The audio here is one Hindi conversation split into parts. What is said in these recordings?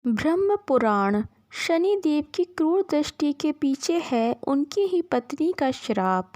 ब्रह्म पुराण। शनिदेव की क्रूर दृष्टि के पीछे है उनकी ही पत्नी का श्राप,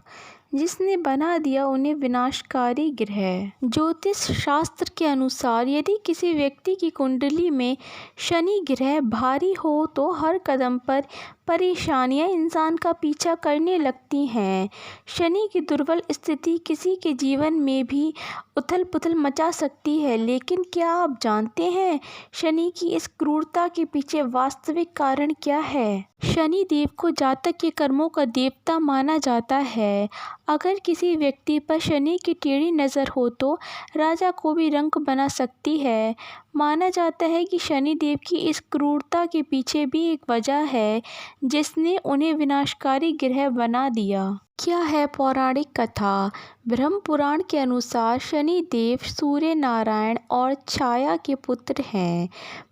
जिसने बना दिया उन्हें विनाशकारी ग्रह। ज्योतिष शास्त्र के अनुसार यदि किसी व्यक्ति की कुंडली में शनि ग्रह भारी हो तो हर कदम पर परेशानियां इंसान का पीछा करने लगती हैं। शनि की दुर्बल स्थिति किसी के जीवन में भी उथल पुथल मचा सकती है। लेकिन क्या आप जानते हैं शनि की इस क्रूरता के पीछे वास्तविक कारण क्या है? शनि देव को जातक के कर्मों का देवता माना जाता है। अगर किसी व्यक्ति पर शनि की टेढ़ी नज़र हो तो राजा को भी रंक बना सकती है। माना जाता है कि शनि देव की इस क्रूरता के पीछे भी एक वजह है जिसने उन्हें विनाशकारी ग्रह बना दिया। क्या है पौराणिक कथा? ब्रह्म पुराण के अनुसार शनि देव सूर्य नारायण और छाया के पुत्र हैं।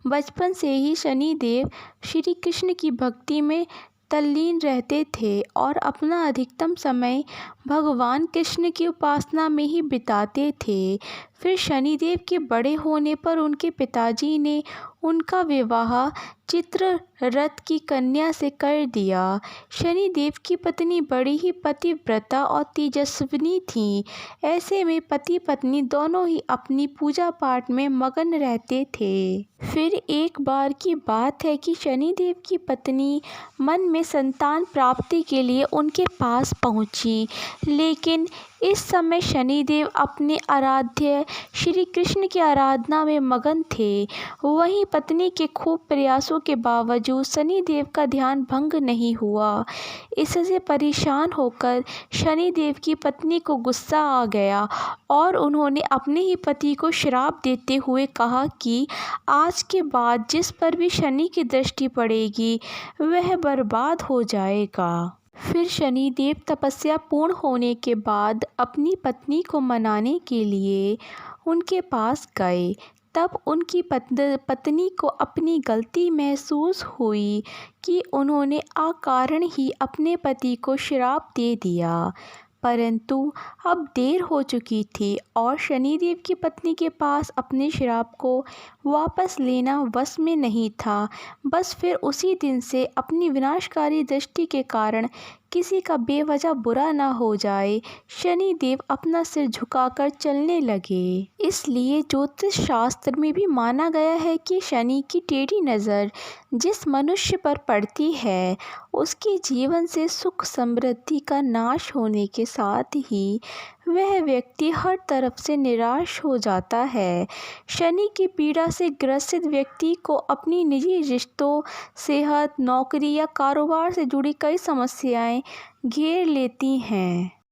बचपन से ही शनि देव श्री कृष्ण की भक्ति में तल्लीन रहते थे और अपना अधिकतम समय भगवान कृष्ण की उपासना में ही बिताते थे। फिर शनिदेव के बड़े होने पर उनके पिताजी ने उनका विवाह चित्ररथ की कन्या से कर दिया। शनिदेव की पत्नी बड़ी ही पतिव्रता और तेजस्विनी थी। ऐसे में पति पत्नी दोनों ही अपनी पूजा पाठ में मगन रहते थे। फिर एक बार की बात है कि शनिदेव की पत्नी मन में संतान प्राप्ति के लिए उनके पास पहुंची, लेकिन इस समय शनिदेव अपने आराध्य श्री कृष्ण की आराधना में मगन थे। वहीं पत्नी के खूब प्रयासों के बावजूद शनिदेव का ध्यान भंग नहीं हुआ। इससे परेशान होकर शनिदेव की पत्नी को गुस्सा आ गया और उन्होंने अपने ही पति को श्राप देते हुए कहा कि आज के बाद जिस पर भी शनि की दृष्टि पड़ेगी वह बर्बाद हो जाएगा। फिर शनिदेव तपस्या पूर्ण होने के बाद अपनी पत्नी को मनाने के लिए उनके पास गए। तब उनकी पत्नी को अपनी गलती महसूस हुई कि उन्होंने अकारण ही अपने पति को श्राप दे दिया, परंतु अब देर हो चुकी थी और शनिदेव की पत्नी के पास अपने श्राप को वापस लेना वश में नहीं था। बस फिर उसी दिन से अपनी विनाशकारी दृष्टि के कारण किसी का बेवजह बुरा ना हो जाए, शनिदेव अपना सिर झुकाकर चलने लगे। इसलिए ज्योतिष शास्त्र में भी माना गया है कि शनि की टेढ़ी नज़र जिस मनुष्य पर पड़ती है उसके जीवन से सुख समृद्धि का नाश होने के साथ ही वह व्यक्ति हर तरफ से निराश हो जाता है। शनि की पीड़ा से ग्रसित व्यक्ति को अपनी निजी रिश्तों, सेहत, नौकरी या कारोबार से जुड़ी कई समस्याएं घेर लेती हैं।